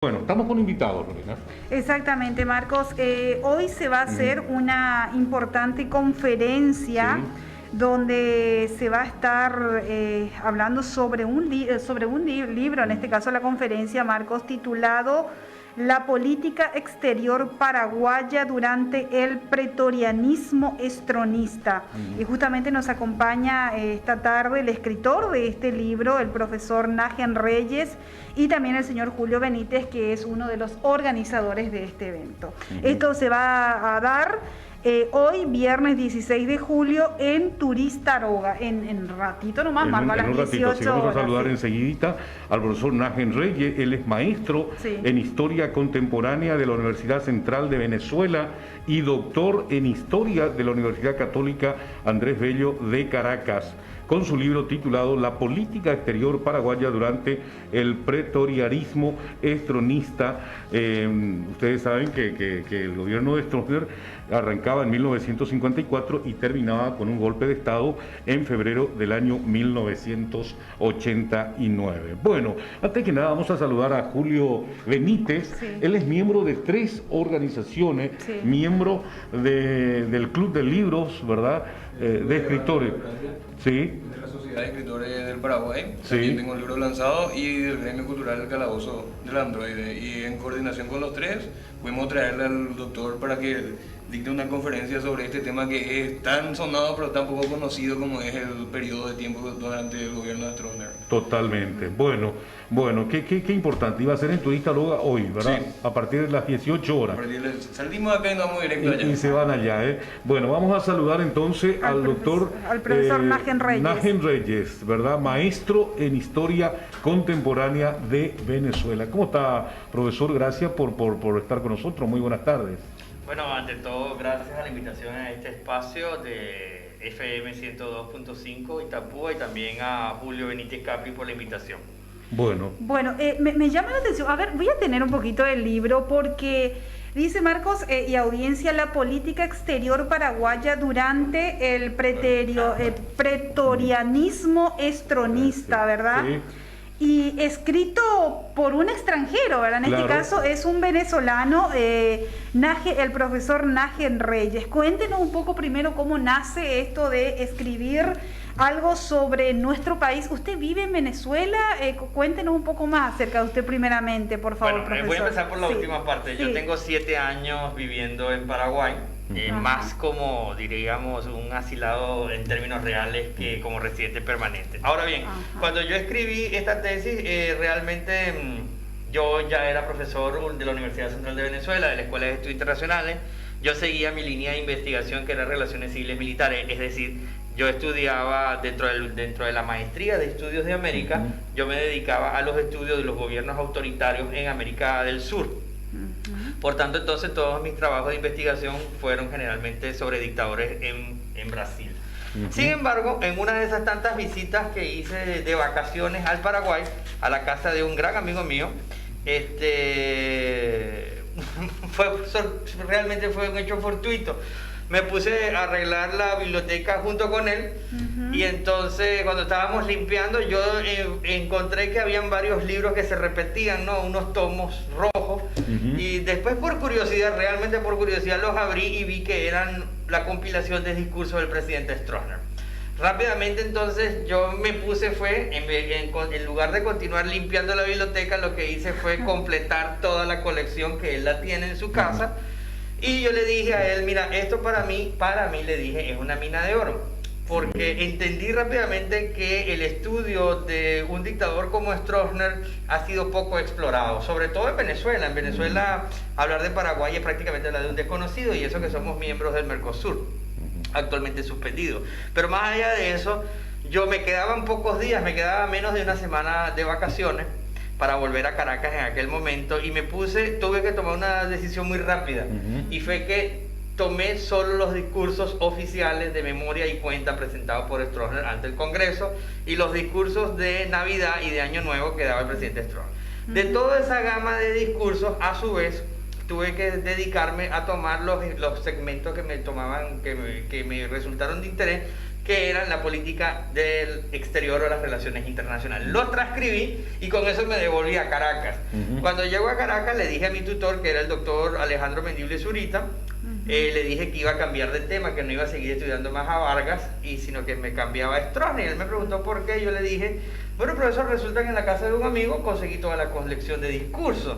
Bueno, estamos con invitados, Lorena. Exactamente, Marcos. Hoy se va a hacer una importante conferencia donde se va a estar hablando sobre un libro, en este caso la conferencia, Marcos, titulado La política exterior paraguaya durante el pretorianismo estronista. Y justamente nos acompaña esta tarde el escritor de este libro, el profesor Nagen Reyes, y también el señor Julio Benítez, que es uno de los organizadores de este evento. Esto se va a dar hoy, viernes 16 de julio, en Turistaroga, en ratito nomás, Marco, a las 18 horas. Vamos a saludar sí. enseguidita al profesor Nagen Reyes. Él es maestro en Historia Contemporánea de la Universidad Central de Venezuela y doctor en Historia de la Universidad Católica Andrés Bello de Caracas, con su libro titulado La política exterior paraguaya durante el pretorianismo estronista. Ustedes saben que el gobierno de Stroessner arrancaba en 1954 y terminaba con un golpe de Estado en febrero del año 1989. Bueno, antes que nada vamos a saludar a Julio Benítez. Él es miembro de 3 organizaciones, miembro del Club de Libros, ¿verdad? De escritores. De la Sociedad de Escritores del Paraguay. También tengo un libro lanzado, y del Gremio Cultural del Calabozo del Androide. Y en coordinación con los 3, pudimos traerle al doctor para que dicte una conferencia sobre este tema que es tan sonado pero tan poco conocido como es el periodo de tiempo durante el gobierno de Stroessner. Totalmente. Bueno, qué importante. Iba a ser en Turistaroga hoy, ¿verdad? Sí. A partir de las 18 horas. Salimos de acá y nos vamos directo allá. Y se van allá, ¿eh? Bueno, vamos a saludar entonces al doctor... Al profesor Nagen Reyes. Nagen Reyes, ¿verdad? Maestro en Historia Contemporánea de Venezuela. ¿Cómo está, profesor? Gracias por estar con nosotros. Muy buenas tardes. Bueno, ante todo, gracias a la invitación a este espacio de FM 102.5 Itapúa, y también a Julio Benítez Capri por la invitación. Bueno, me llama la atención. A ver, voy a tener un poquito del libro porque dice, Marcos y audiencia, la política exterior paraguaya durante el pretorianismo estronista, ¿verdad? Sí. Y escrito por un extranjero, ¿verdad? En este caso es un venezolano, el profesor Nagen Reyes. Cuéntenos un poco primero cómo nace esto de escribir algo sobre nuestro país. ¿Usted vive en Venezuela? Cuéntenos un poco más acerca de usted primeramente, por favor, profesor. Voy a empezar por la última parte. Yo tengo 7 años viviendo en Paraguay. Más como, diríamos, un asilado en términos reales que como residente permanente. Ahora bien, cuando yo escribí esta tesis, realmente yo ya era profesor de la Universidad Central de Venezuela, de la Escuela de Estudios Internacionales. Yo seguía mi línea de investigación, que era Relaciones Civiles Militares, es decir, yo estudiaba dentro de la maestría de Estudios de América, yo me dedicaba a los estudios de los gobiernos autoritarios en América del Sur. Por tanto, entonces, todos mis trabajos de investigación fueron generalmente sobre dictadores en Brasil. Sin embargo, en una de esas tantas visitas que hice de vacaciones al Paraguay, a la casa de un gran amigo mío, realmente fue un hecho fortuito. Me puse a arreglar la biblioteca junto con él, y entonces cuando estábamos limpiando yo encontré que habían varios libros que se repetían, ¿no? Unos tomos rojos, y después realmente por curiosidad los abrí y vi que eran la compilación de discursos del presidente Stroessner. Rápidamente entonces yo me puse, en lugar de continuar limpiando la biblioteca, lo que hice fue completar toda la colección que él la tiene en su casa. Y yo le dije a él, mira, esto para mí le dije, es una mina de oro, porque entendí rápidamente que el estudio de un dictador como Stroessner ha sido poco explorado, sobre todo en Venezuela. En Venezuela hablar de Paraguay es prácticamente hablar de un desconocido, y eso que somos miembros del Mercosur, actualmente suspendido. Pero más allá de eso, yo me quedaban pocos días, me quedaba menos de una semana de vacaciones para volver a Caracas en aquel momento, y tuve que tomar una decisión muy rápida, y fue que tomé solo los discursos oficiales de memoria y cuenta presentados por Stroessner ante el Congreso, y los discursos de Navidad y de Año Nuevo que daba el presidente Stroessner. De toda esa gama de discursos, a su vez, tuve que dedicarme a tomar los segmentos que me resultaron de interés que eran la política del exterior o las relaciones internacionales. Los transcribí y con eso me devolví a Caracas. Cuando llego a Caracas le dije a mi tutor, que era el doctor Alejandro Mendible Zurita, le dije que iba a cambiar de tema, que no iba a seguir estudiando más a Vargas, sino que me cambiaba a Stroessner. Él me preguntó por qué, yo le dije, bueno, profesor, resulta que en la casa de un amigo conseguí toda la colección de discursos.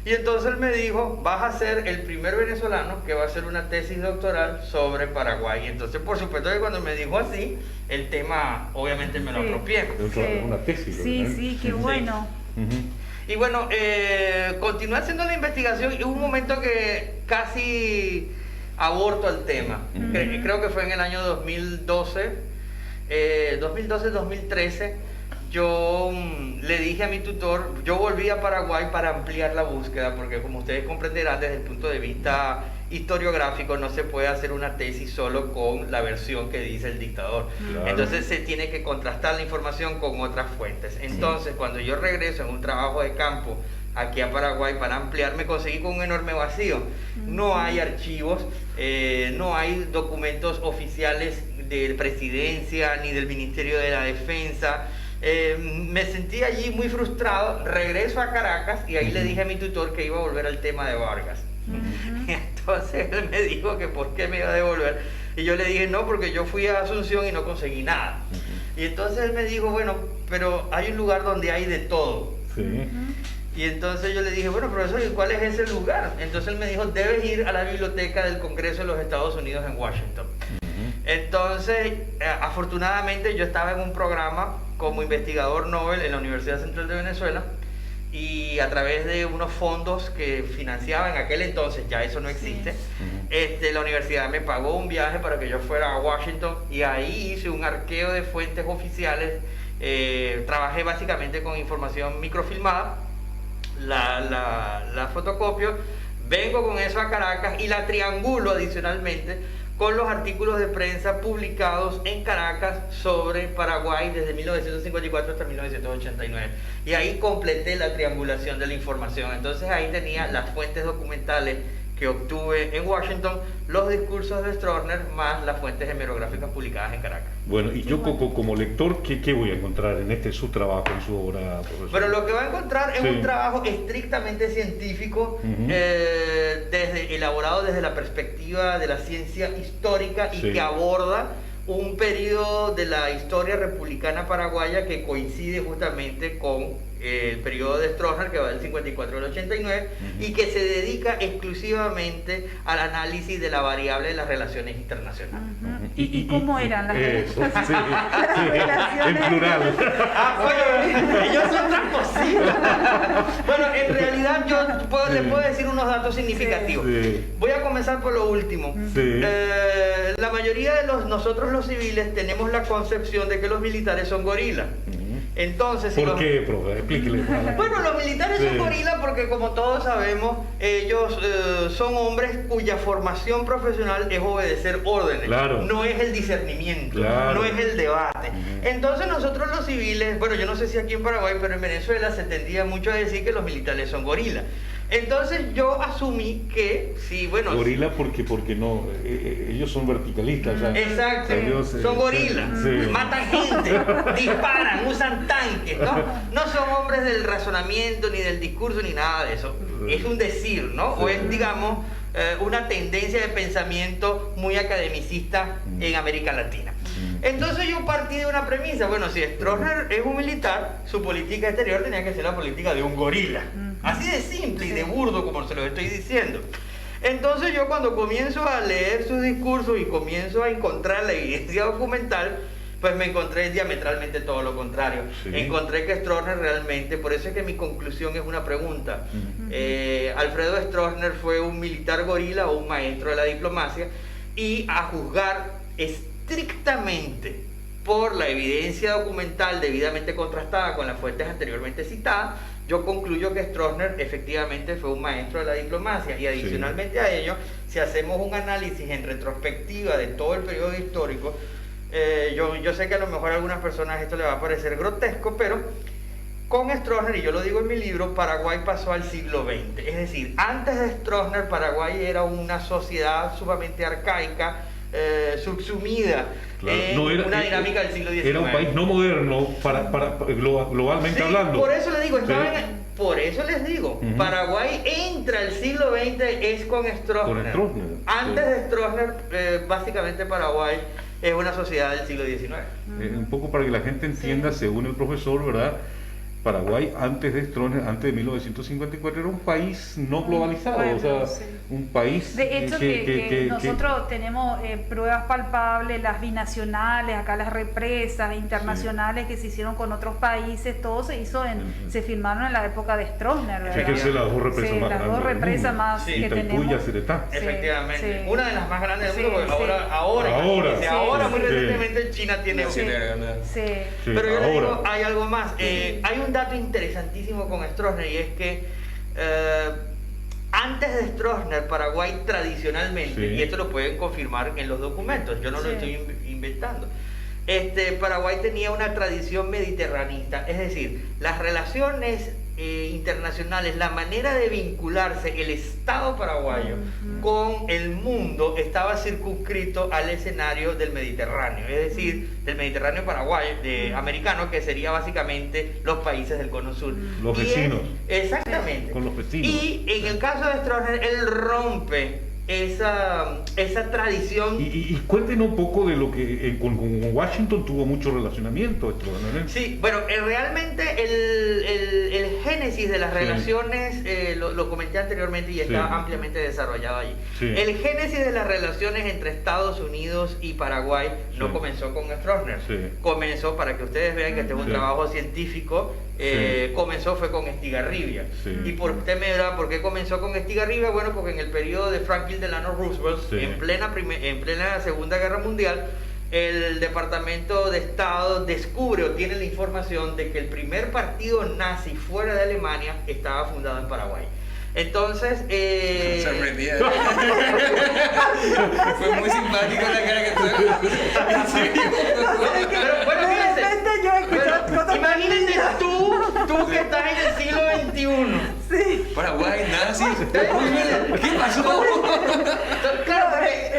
Y entonces él me dijo, vas a ser el primer venezolano que va a hacer una tesis doctoral sobre Paraguay. Y entonces, por supuesto que cuando me dijo así, el tema obviamente me lo apropié. Una tesis. Sí, qué bueno. Y bueno, continué haciendo la investigación y hubo un momento que casi aborto el tema. Creo que fue en el año 2012-2013. Yo le dije a mi tutor, yo volví a Paraguay para ampliar la búsqueda, porque como ustedes comprenderán, desde el punto de vista historiográfico no se puede hacer una tesis solo con la versión que dice el dictador. Claro. Entonces se tiene que contrastar la información con otras fuentes. Entonces, cuando yo regreso en un trabajo de campo aquí a Paraguay para ampliar, me conseguí con un enorme vacío. No hay archivos, no hay documentos oficiales de presidencia ni del Ministerio de la Defensa. Me sentí allí muy frustrado, regreso a Caracas y ahí le dije a mi tutor que iba a volver al tema de Vargas. Y entonces él me dijo que por qué me iba a devolver, y yo le dije no, porque yo fui a Asunción y no conseguí nada. Y entonces él me dijo, bueno, pero hay un lugar donde hay de todo. Y entonces yo le dije, bueno, profesor, ¿y cuál es ese lugar? Entonces él me dijo, debes ir a la biblioteca del Congreso de los Estados Unidos en Washington. Entonces, afortunadamente yo estaba en un programa como investigador Nobel en la Universidad Central de Venezuela, y a través de unos fondos que financiaba en aquel entonces, ya eso no existe, la universidad me pagó un viaje para que yo fuera a Washington, y ahí hice un arqueo de fuentes oficiales. Trabajé básicamente con información microfilmada, la fotocopio, vengo con eso a Caracas y la triangulo adicionalmente con los artículos de prensa publicados en Caracas sobre Paraguay desde 1954 hasta 1989. Y ahí completé la triangulación de la información. Entonces ahí tenía las fuentes documentales que obtuve en Washington, los discursos de Stroessner, más las fuentes hemerográficas publicadas en Caracas. Bueno, y yo como lector, ¿qué voy a encontrar en su trabajo, en su obra, profesor? Pero lo que va a encontrar es un trabajo estrictamente científico, elaborado desde la perspectiva de la ciencia histórica y que aborda un periodo de la historia republicana paraguaya que coincide justamente con el periodo de Stroessner, que va del 54 al 89, y que se dedica exclusivamente al análisis de la variable de las relaciones internacionales. ¿Y cómo eran las relaciones? En plural. Bueno, ellos son transposibles. Bueno, en realidad yo les puedo decir unos datos significativos. Voy a comenzar por lo último. La mayoría de nosotros los civiles tenemos la concepción de que los militares son gorilas. Entonces, ¿por qué, profe? Explíquele. Bueno, los militares son gorilas porque, como todos sabemos, ellos son hombres cuya formación profesional es obedecer órdenes, no es el discernimiento, no es el debate. Entonces nosotros los civiles, bueno, yo no sé si aquí en Paraguay, pero en Venezuela se tendía mucho a decir que los militares son gorilas. Entonces yo asumí que, sí, bueno... Gorila porque no, ellos son verticalistas. Exacto, son gorilas, matan gente, disparan, usan tanques, no son hombres del razonamiento, ni del discurso, ni nada de eso. Es un decir, ¿no? O es, digamos, una tendencia de pensamiento muy academicista en América Latina. Entonces yo partí de una premisa, bueno, si Stroessner es un militar, su política exterior tenía que ser la política de un gorila. Así de simple y de burdo como se lo estoy diciendo. Entonces yo, cuando comienzo a leer sus discursos y comienzo a encontrar la evidencia documental, pues me encontré diametralmente todo lo contrario. Encontré que Stroessner realmente, por eso es que mi conclusión es una pregunta. Alfredo Stroessner fue un militar gorila o un maestro de la diplomacia, y a juzgar estrictamente por la evidencia documental debidamente contrastada con las fuentes anteriormente citadas, yo concluyo que Stroessner efectivamente fue un maestro de la diplomacia. Y adicionalmente a ello, si hacemos un análisis en retrospectiva de todo el periodo histórico, yo sé que a lo mejor a algunas personas esto le va a parecer grotesco, pero con Stroessner, y yo lo digo en mi libro, Paraguay pasó al siglo XX. Es decir, antes de Stroessner, Paraguay era una sociedad sumamente arcaica, subsumida en una dinámica del siglo XIX. Era un país no moderno globalmente hablando. Por eso les digo, Paraguay entra al siglo XX es con Stroessner. Antes de Stroessner, básicamente Paraguay es una sociedad del siglo XIX. Un poco para que la gente entienda, según el profesor, ¿verdad? Paraguay antes de Stroessner, antes de 1954, era un país no globalizado, un país... De hecho, que nosotros tenemos pruebas palpables, las binacionales, acá las represas internacionales que se hicieron con otros países, todo se firmaron en la época de Stroessner, ¿verdad? Fíjense las dos represas más grandes. Las dos represas más que tenemos. Efectivamente. Una de las más grandes del mundo, porque ahora muy recientemente China tiene una. Pero yo les digo, hay algo más. Hay un dato interesantísimo con Stroessner, y es que antes de Stroessner, Paraguay tradicionalmente, y esto lo pueden confirmar en los documentos, yo no lo estoy inventando, Paraguay tenía una tradición mediterranista, es decir, las relaciones internacionales, la manera de vincularse el Estado paraguayo con el mundo estaba circunscrito al escenario del Mediterráneo, es decir, del Mediterráneo paraguayo, americano, que sería básicamente los países del Cono Sur. Los vecinos. Exactamente. Con los vecinos. Y en el caso de Stroessner, él rompe esa tradición. Y cuéntenos un poco de lo que con Washington tuvo mucho relacionamiento. Sí, bueno, realmente el génesis de las relaciones, lo comenté anteriormente y está ampliamente desarrollado allí. El génesis de las relaciones entre Estados Unidos y Paraguay no comenzó con Stroessner. Comenzó, para que ustedes vean que este es un trabajo científico, fue con Estigarribia. Y usted me dirá, ¿por qué comenzó con Estigarribia? Bueno, porque en el periodo de Franklin Delano Roosevelt, en plena Segunda Guerra Mundial, el Departamento de Estado descubre o tiene la información de que el primer partido nazi fuera de Alemania estaba fundado en Paraguay. Entonces, sorprendida. Fue muy simpático la cara que tuve. ¿En serio? Pero bueno, fíjense. Imagínate tú que estás en el siglo XXI. Paraguay, nazis. ¿Qué pasó? Claro,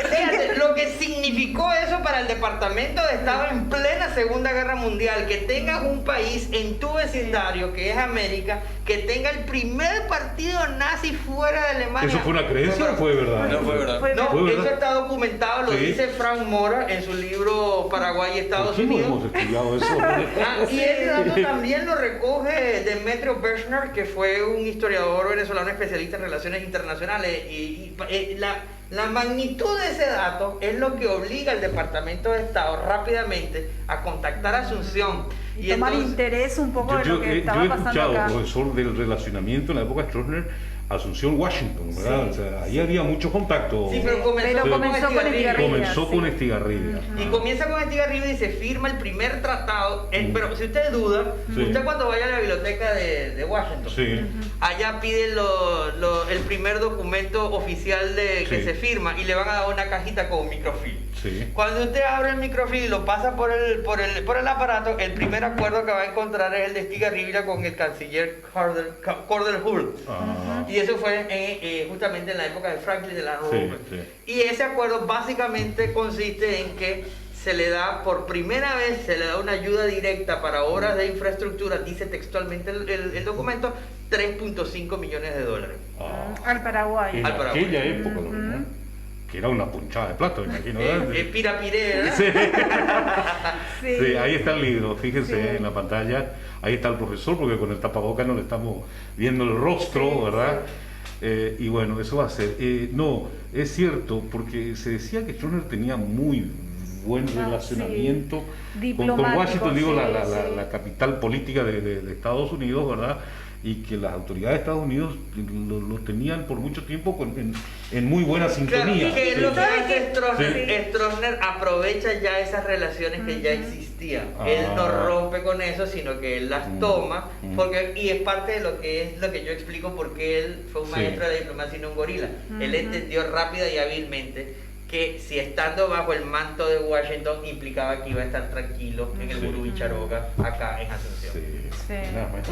fíjate, lo que significó eso para el Departamento de Estado en plena Segunda Guerra Mundial, que tengas un país en tu vecindario, que es América, que tenga el primer partido nazi fuera de Alemania. ¿Eso fue una creencia o fue verdad? No fue verdad. No, eso está documentado, lo dice Frank Mora en su libro Paraguay y Estados Unidos. No hemos estudiado eso. Y ese dato también lo recoge Demetrio Birchner, que fue un historiador venezolano especialista en relaciones internacionales. Y la magnitud de ese dato es lo que obliga al Departamento de Estado rápidamente a contactar a Asunción. Y tomar interés un poco de lo que estaba pasando acá. Yo he escuchado, profesor, del relacionamiento en la época de Stroessner, Asunción, Washington, ¿verdad? O sea, ahí había mucho contacto. Sí, pero comenzó con Estigarribia. Comenzó con Estigarribia. Y comienza con Estigarribia y se firma el primer tratado. Pero si usted duda, usted cuando vaya a la biblioteca de Washington, allá pide el primer documento oficial que se firma y le van a dar una cajita con un microfilm. Cuando usted abre el microfilm y lo pasa por el aparato, el primer acuerdo que va a encontrar es el de Estigarribia con el canciller Cordell Hull. Y eso fue justamente en la época de Franklin Delano Roosevelt. Y ese acuerdo básicamente consiste en que se le da, por primera vez, una ayuda directa para obras de infraestructura, dice textualmente el documento, $3.5 millones. Al Paraguay. En aquella época, que era una punchada de plata, me imagino. Pirapiré, Sí, ahí está el libro, fíjense en la pantalla, ahí está el profesor, porque con el tapabocas no le estamos viendo el rostro, ¿verdad? Y bueno, eso va a ser. No, es cierto, porque se decía que Stroessner tenía muy buen relacionamiento con Washington, digo, la capital política de Estados Unidos, ¿verdad? Y que las autoridades de Estados Unidos lo tenían por mucho tiempo en muy buena sintonía. Claro, que lo que hace Stroessner aprovecha ya esas relaciones que ya existían. Él no rompe con eso, sino que él las toma, y es parte de lo que yo explico, porque él fue un maestro de diplomacia y no un gorila. Él entendió rápida y hábilmente que si estando bajo el manto de Washington implicaba que iba a estar tranquilo en el Burubicharoga, acá en Asunción.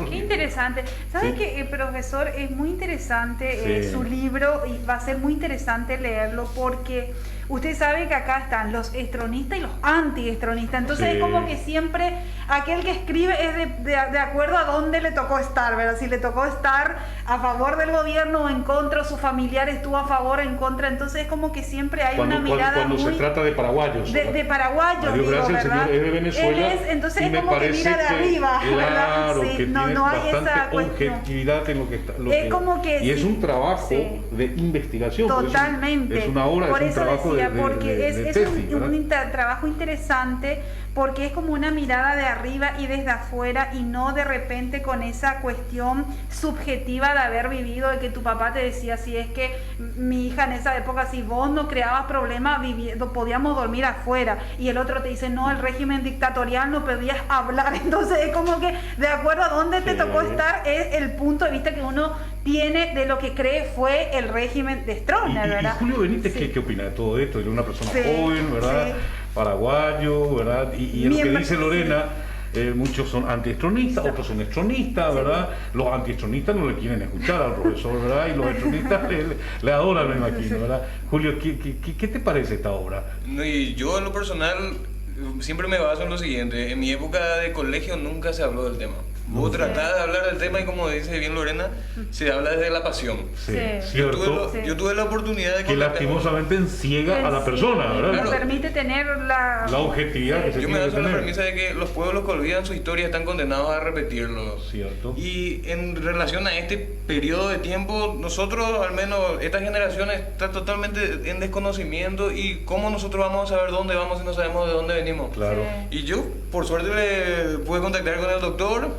Qué interesante. ¿Sabes qué, profesor? Es muy interesante su libro, y va a ser muy interesante leerlo, porque usted sabe que acá están los estronistas y los anti-estronistas, entonces Sí. es como que siempre aquel que escribe es de acuerdo a dónde le tocó estar, ¿verdad? Si le tocó estar a favor del gobierno o en contra, o su familiar estuvo a favor o en contra, entonces es como que siempre hay una mirada cuando muy... se trata de paraguayos. De paraguayos, Adiós, digo, gracias, el ¿verdad? señor es de Venezuela. Entonces y es me como que parece mira de arriba, ¿verdad? claro, Sí, que no tiene hay bastante esa cuestión. objetividad en lo que está. Es como que y es sí, un trabajo sí. de investigación. Totalmente. Es una obra, por es un eso trabajo decía, de porque es tesis, un trabajo interesante, porque es como una mirada de arriba y desde afuera, y no de repente con esa cuestión subjetiva de haber vivido, de que tu papá te decía, si es que mi hija en esa época, si vos no creabas problemas, podíamos dormir afuera, y el otro te dice, no, el régimen dictatorial no podías hablar. Entonces es como que de acuerdo a dónde te tocó estar, es el punto de vista que uno tiene de lo que cree fue el régimen de Stroessner, ¿verdad? Y Julio Benítez, ¿qué opina de todo esto? Él es una persona Sí, joven, ¿verdad? sí. Paraguayo, ¿verdad? Y lo que dice Lorena, muchos son antiestronistas, otros son estronistas, ¿verdad? Los antiestronistas no le quieren escuchar al profesor, ¿verdad? Y los estronistas le adoran, me imagino, ¿verdad? Julio, ¿qué te parece esta obra? Y yo en lo personal siempre me baso en lo siguiente. En mi época de colegio nunca se habló del tema. Vos tratás de hablar del tema y, como dice bien Lorena, se habla desde la pasión. Sí, Sí. cierto. Yo tuve la oportunidad de Que lastimosamente enciega a la persona, ¿verdad? No permite tener la objetividad que se Yo me tiene que baso en la tener. premisa de que los pueblos que olvidan su historia están condenados a repetirlo. Cierto. Y en relación a este periodo de tiempo, nosotros, al menos esta generación, está totalmente en desconocimiento. Y cómo nosotros vamos a saber dónde vamos si no sabemos de dónde venimos. Claro. Y yo, por suerte, le pude contactar con el doctor.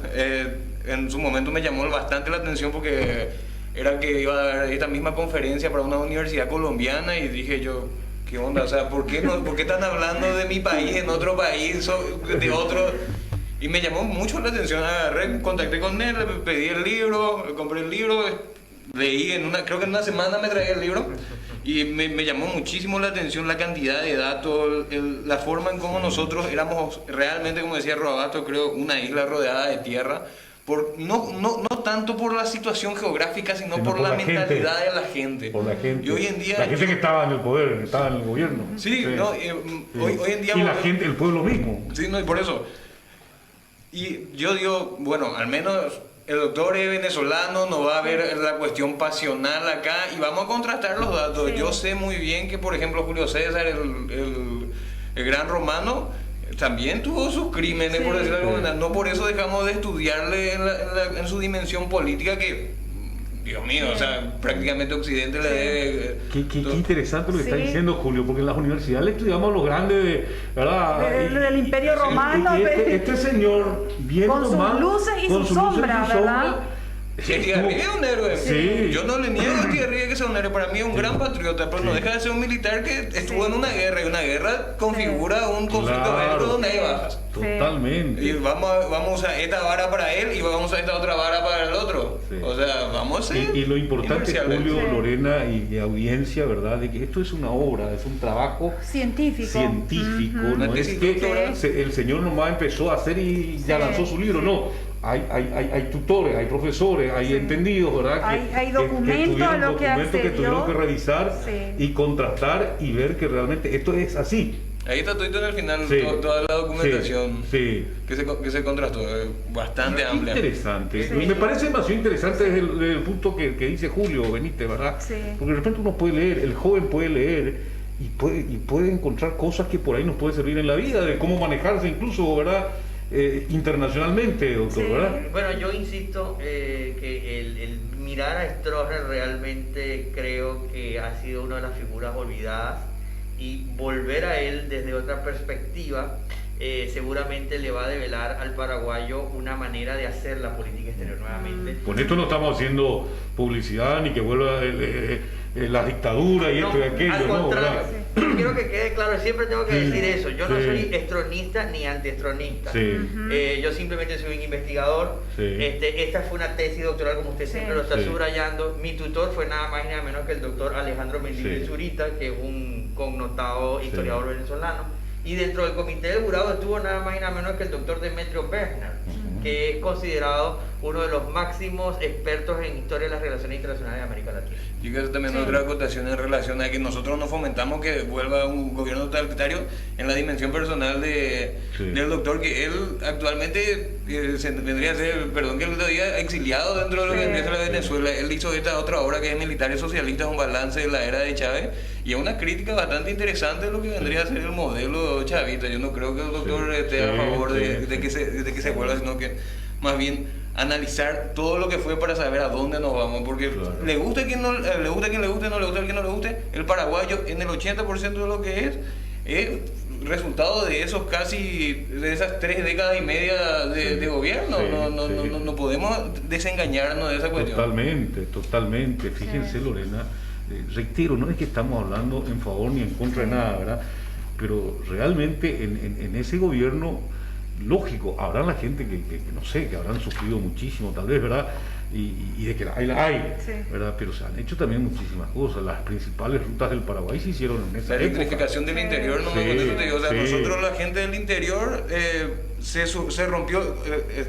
En su momento me llamó bastante la atención porque era que iba a dar esta misma conferencia para una universidad colombiana, y dije yo, ¿qué onda? O sea, ¿por qué están hablando de mi país en otro país, de otro? Y me llamó mucho la atención. Agarré, contacté con él, le pedí el libro, compré el libro, leí creo que en una semana me traía el libro. Y me llamó muchísimo la atención la cantidad de datos, la forma en cómo nosotros éramos realmente, como decía Robato, creo, una isla rodeada de tierra. No tanto por la situación geográfica, sino por la mentalidad de la gente. Por la gente. Y hoy en día, la gente que estaba en el poder, que estaba en el gobierno. Sí, Sí. ¿no? Hoy en día... Y la gente, el pueblo mismo. Sí, no, y por eso. Y yo digo, bueno, al menos el doctor es venezolano, no va a haber la cuestión pasional acá, y vamos a contrastar los datos. Sí. Yo sé muy bien que, por ejemplo, Julio César, el gran romano, también tuvo sus crímenes, Sí. por decirlo de alguna manera. No por eso dejamos de estudiarle en su dimensión política, que, Dios mío, o sea, prácticamente Occidente le debe... Qué interesante lo que está Sí. diciendo Julio, porque en las universidades le estudiamos a los grandes, ¿verdad? Del Imperio Romano, Y este señor, bien con sus normal, luces y con sus sus luces y sombras, sus ¿verdad? sombras, Thierry es un héroe. Sí. Yo no le niego a Thierry que sea un héroe. Para mí es un gran patriota, pero no deja de ser un militar que estuvo en una guerra, y una guerra configura un conflicto bélico donde hay bajas. Totalmente. Y vamos a usar esta vara para él y vamos a usar esta otra vara para el otro. Sí. O sea, vamos a ser Y lo importante, imparciales. Julio, Sí. Lorena y audiencia, ¿verdad? De que esto es una obra, es un trabajo científico. no Una es tesis que doctoral. el señor nomás empezó a hacer y ya Sí. lanzó su libro, no. Hay tutores, hay profesores, hay entendidos, ¿verdad? Hay documentos a lo que que tuvieron que revisar Sí. y contrastar y ver que realmente esto es así. Ahí está todo en el final, Sí. toda la documentación Sí. que se contrastó, bastante amplia. Interesante. Sí. Me parece demasiado interesante desde el punto que dice Julio Benítez, ¿verdad? Sí. Porque de repente uno puede leer, el joven puede leer y puede encontrar cosas que por ahí nos puede servir en la vida, de cómo manejarse incluso, ¿verdad? Internacionalmente, doctor, Sí. ¿verdad? Bueno, yo insisto que el mirar a Stroessner realmente creo que ha sido una de las figuras olvidadas, y volver a él desde otra perspectiva seguramente le va a develar al paraguayo una manera de hacer la política exterior nuevamente. Con esto no estamos haciendo publicidad ni que vuelva la dictadura y esto y aquello, al ¿no? contrario, ¿verdad? yo quiero que quede claro, siempre tengo que Sí, decir eso, yo no sí. soy estronista ni antiestronista. Sí. Yo simplemente soy un investigador. Sí. Esta fue una tesis doctoral, como usted Sí. siempre lo está Sí. subrayando. Mi tutor fue nada más y nada menos que el doctor Alejandro Mendívil Sí. Zurita, que es un connotado Sí. historiador venezolano. Y dentro del comité del jurado estuvo nada más y nada menos que el doctor Demetrio Bergner, que es considerado uno de los máximos expertos en historia de las relaciones internacionales de América Latina. Yo quiero también otra acotación en relación a que nosotros no fomentamos que vuelva un gobierno totalitario en la dimensión personal del doctor, que él actualmente vendría a ser, perdón que lo diga, exiliado dentro de lo que vendría a ser Venezuela. Él hizo esta otra obra que es Militares Socialistas, un balance de la era de Chávez, y es una crítica bastante interesante de lo que vendría a ser el modelo chavista. Yo no creo que el doctor esté a favor de que se vuelva, sino que más bien analizar todo lo que fue para saber a dónde nos vamos, porque le gusta a quien le gusta a quien le guste, no le gusta a quien no le guste. El paraguayo en el 80% de lo que es resultado de esos de esas 3 décadas y media de gobierno. No podemos desengañarnos de esa cuestión. Totalmente. Fíjense, Lorena, reitero, no es que estamos hablando en favor ni en contra de nada, ¿verdad? Pero realmente en ese gobierno, lógico, habrá la gente que no sé, que habrán sufrido muchísimo, tal vez, ¿verdad? Y de que la hay, ¿verdad? Pero se han hecho también muchísimas cosas. Las principales rutas del Paraguay se hicieron en esa época. La electrificación del interior, nosotros, la gente del interior, se rompió,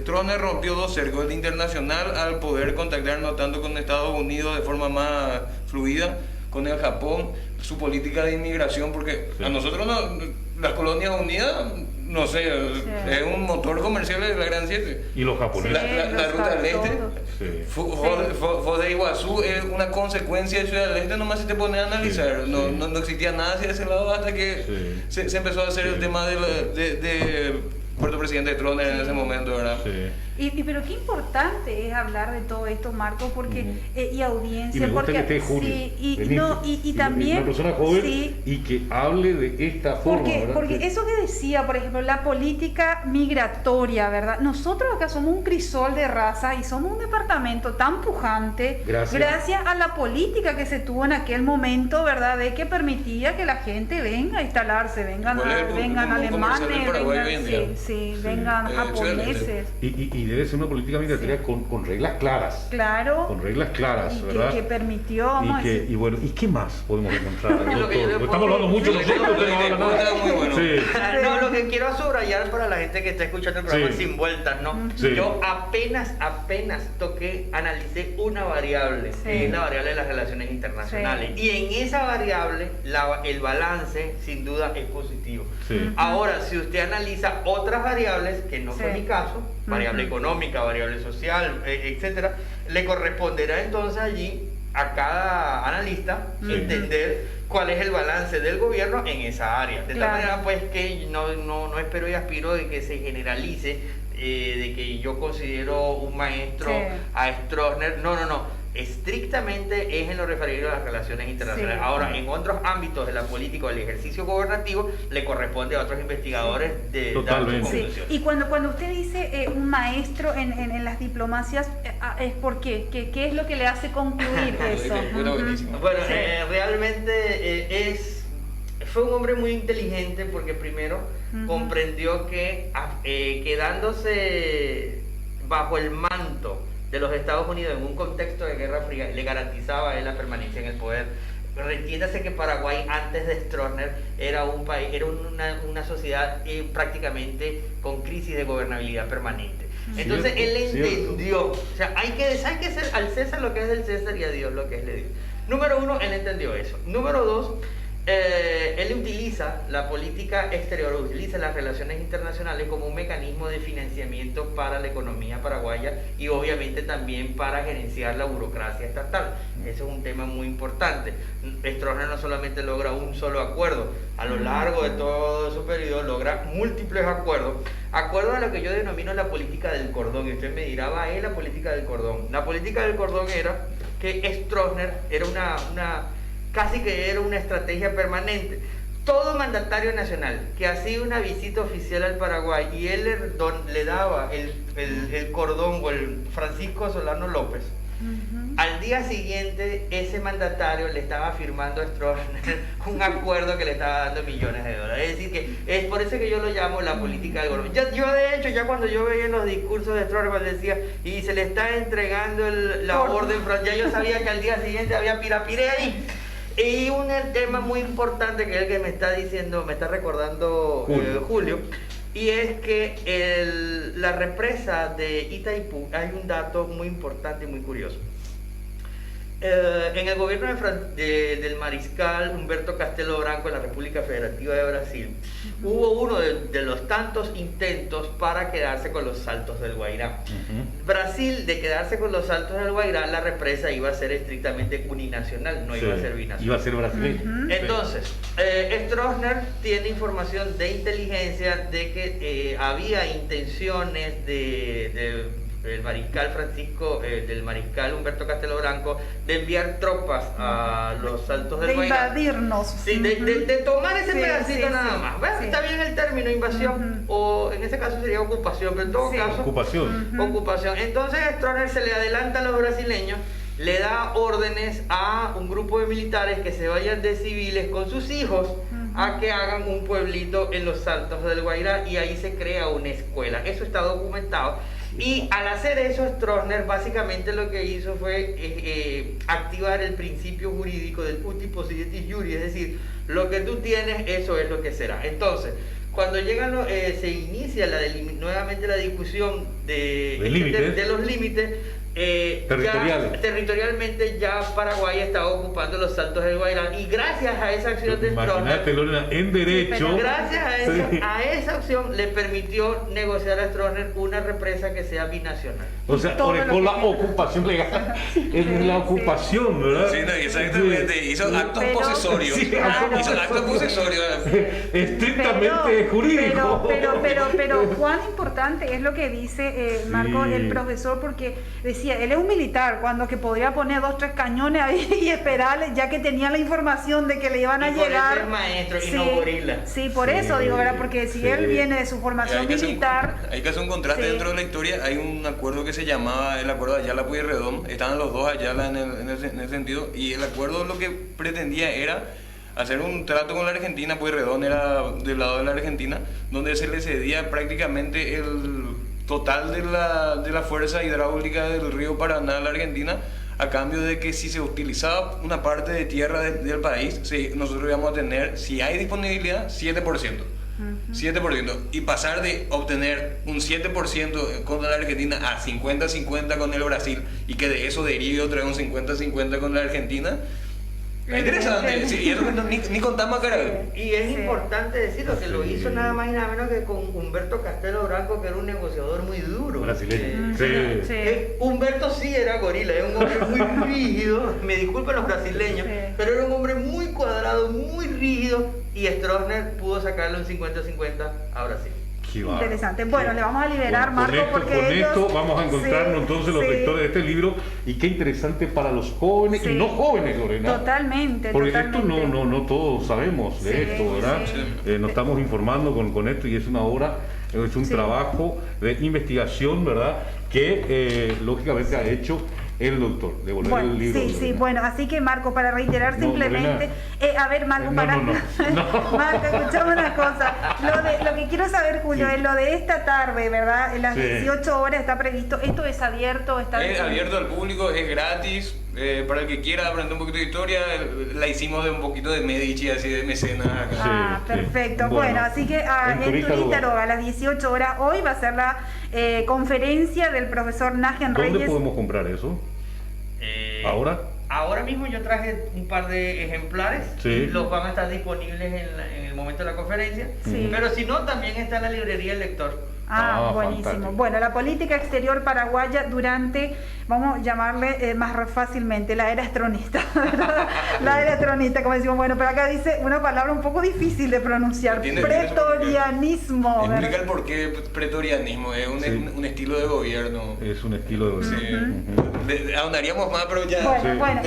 Stroessner rompió 2 cercos, el internacional, al poder contactarnos tanto con Estados Unidos de forma más fluida, con el Japón, su política de inmigración, porque a nosotros las colonias unidas, no sé, es un motor comercial de la Gran 7. Y los japoneses. La ruta del este, Foz de Iguazú es una consecuencia de Ciudad del Este, nomás si te pones a analizar. No existía nada hacia ese lado hasta que se empezó a hacer el tema de Puerto Presidente Stroessner en ese momento, ¿verdad? Pero qué importante es hablar de todo esto, Marco, porque y audiencia, y me gusta porque que esté Julio, y también una persona joven y que hable de esta forma, porque eso que decía, por ejemplo, la política migratoria, ¿verdad? Nosotros acá somos un crisol de raza y somos un departamento tan pujante gracias a la política que se tuvo en aquel momento, ¿verdad? De que permitía que la gente venga a instalarse, vengan alemanes, vengan japoneses. Y debe ser una política migratoria con reglas claras. Claro. Con reglas claras, ¿verdad? Que permitió, vamos a decir. Y bueno, ¿y qué más podemos encontrar? Estamos hablando mucho nosotros, usted no habla nada. No, lo que quiero subrayar para la gente que está escuchando el programa sin vueltas, ¿no? Yo apenas analicé una variable, que es la variable de las relaciones internacionales. Y en esa variable, el balance, sin duda, es positivo. Ahora, si usted analiza otras variables, que no fue mi caso, variable económica, variable social, etcétera, le corresponderá entonces allí a cada analista entender cuál es el balance del gobierno en esa área. De tal manera, pues, que no espero y aspiro de que se generalice, de que yo considero un maestro a Stroessner. No. Estrictamente es en lo referido a las relaciones internacionales. Ahora, en otros ámbitos de la política o del ejercicio gobernativo, le corresponde a otros investigadores de dar su conclusión. Y cuando usted dice un maestro en las diplomacias, ¿es por qué? ¿Qué es lo que le hace concluir eso? Bueno, realmente fue un hombre muy inteligente, porque primero comprendió que quedándose bajo el manto de los Estados Unidos en un contexto de Guerra Fría le garantizaba a él la permanencia en el poder. Pero entiéndase que Paraguay antes de Stroessner era un país, era una sociedad prácticamente con crisis de gobernabilidad permanente. Entonces él entendió, o sea, hay que hacer al César lo que es del César y a Dios lo que es de Dios. Número 1, él entendió eso. Número 2, él utiliza la política exterior, utiliza las relaciones internacionales como un mecanismo de financiamiento para la economía paraguaya y obviamente también para gerenciar la burocracia estatal. Ese es un tema muy importante. Stroessner no solamente logra un solo acuerdo, a lo largo de todo su periodo logra múltiples acuerdos a lo que yo denomino la política del cordón. Y usted me dirá, la política del cordón. La política del cordón era que Stroessner era casi que era una estrategia permanente. Todo mandatario nacional que hacía una visita oficial al Paraguay y él le daba el cordón o el Francisco Solano López, al día siguiente ese mandatario le estaba firmando a Stroessner un acuerdo que le estaba dando millones de dólares. Es decir, que es por eso que yo lo llamo la política del gobierno. Yo de hecho, ya cuando yo veía los discursos de Stroessner, decía, y se le está entregando la orden, ya yo sabía que al día siguiente había pirapiré ahí. Y un tema muy importante que es el que me está diciendo, me está recordando Julio, y es que la represa de Itaipú, hay un dato muy importante y muy curioso. En el gobierno del mariscal Humberto Castelo Branco en la República Federativa de Brasil, hubo uno de los tantos intentos para quedarse con los Saltos del Guairá. Brasil, de quedarse con los Saltos del Guairá, la represa iba a ser estrictamente uninacional, no iba a ser binacional. Iba a ser brasileño. Entonces, Stroessner tiene información de inteligencia de que había intenciones del mariscal del mariscal Humberto Castelo Branco de enviar tropas a los Saltos del Guairá. De invadirnos. Sí, de tomar ese pedacito nada más. Bueno, sí. Está bien el término invasión, o en ese caso sería ocupación, pero en todo caso... Ocupación. Ocupación. Entonces Stroessner se le adelanta a los brasileños, le da órdenes a un grupo de militares que se vayan de civiles con sus hijos a que hagan un pueblito en los Saltos del Guairá, y ahí se crea una escuela. Eso está documentado. Y al hacer eso, Stroessner básicamente lo que hizo fue activar el principio jurídico del uti possidetis juri, es decir, lo que tú tienes, eso es lo que será. Entonces, cuando se inicia nuevamente la discusión de los límites, territorialmente ya Paraguay estaba ocupando los Saltos del Guairá, y gracias a esa acción de Imagínate, Lorena, en derecho. Gracias a esa acción le permitió negociar a Stroessner una represa que sea binacional. O sea, por la ocupación legal, es la ocupación, ¿verdad? Sí, no, exactamente, hizo actos posesorios. Sí, hizo actos posesorios. Estrictamente jurídico. Pero cuán importante es lo que dice Marco, el profesor, porque decía, él es un militar, cuando que podría poner 2 o 3 cañones ahí y esperarle, ya que tenía la información de que le iban a llegar. Por maestro y no gorila. Sí, por eso digo, ¿verdad? Porque si él viene de su formación militar... Hay que hacer un contraste dentro de la historia. Hay un acuerdo que se llamaba el acuerdo de Ayala Pueyrredón. Estaban los dos Ayala en ese sentido, y el acuerdo lo que pretendía era hacer un trato con la Argentina. Pueyrredón era del lado de la Argentina, donde se le cedía prácticamente el total de la fuerza hidráulica del río Paraná a la Argentina, a cambio de que si se utilizaba una parte de tierra del país, nosotros íbamos a tener, si hay disponibilidad, 7%. 7%. Y pasar de obtener un 7% con la Argentina a 50-50 con el Brasil, y que de eso derive otra vez un 50-50 con la Argentina. Es interesante, y eso ni contamos acá. Y es importante decirlo, que lo hizo nada más y nada menos que con Humberto Castelo Branco, que era un negociador muy duro. Brasileño. Humberto sí era gorila, era un hombre muy rígido, me disculpen los brasileños, pero era un hombre muy cuadrado, muy rígido, y Stroessner pudo sacarle un 50-50 a Brasil. Interesante. Bueno, le vamos a liberar, Marco, porque con esto vamos a encontrarnos entonces los lectores de este libro, y qué interesante para los jóvenes y no jóvenes, Lorena. Totalmente. Porque esto no todos sabemos de esto, ¿verdad? Nos estamos informando con esto, y es una obra, es un trabajo de investigación, ¿verdad? Que lógicamente ha hecho el doctor, devolver el libro. Bueno, así que Marco, para reiterar simplemente, a ver, Marco, no. Marco, escuchame una cosa, lo que quiero saber, Julio, es lo de esta tarde, ¿verdad? En las 18 horas está previsto, ¿esto es abierto? Es abierto al público, es gratis, para el que quiera aprender un poquito de historia, la hicimos de un poquito de Medici, así de mecenas. Perfecto, bueno, así que en Turítaroga a las 18 horas, hoy va a ser la conferencia del profesor Nagen Reyes. ¿Dónde podemos comprar eso? ¿Ahora? Ahora mismo yo traje un par de ejemplares, los van a estar disponibles en el momento de la conferencia, pero si no, también está en la librería El Lector. Buenísimo. Fantástico. Bueno, la política exterior paraguaya durante, vamos a llamarle más fácilmente, la era estronista, ¿verdad? La era estronista, como decimos, bueno, pero acá dice una palabra un poco difícil de pronunciar, pretorianismo. Explica el por qué pretorianismo, es un estilo de gobierno. Es un estilo de gobierno. Ahondaríamos más, pero ya... Bueno,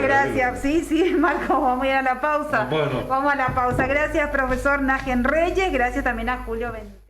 gracias. Sí, Marco, vamos a ir a la pausa. Vamos a la pausa. Gracias, profesor Nagen Reyes, gracias también a Julio Benítez.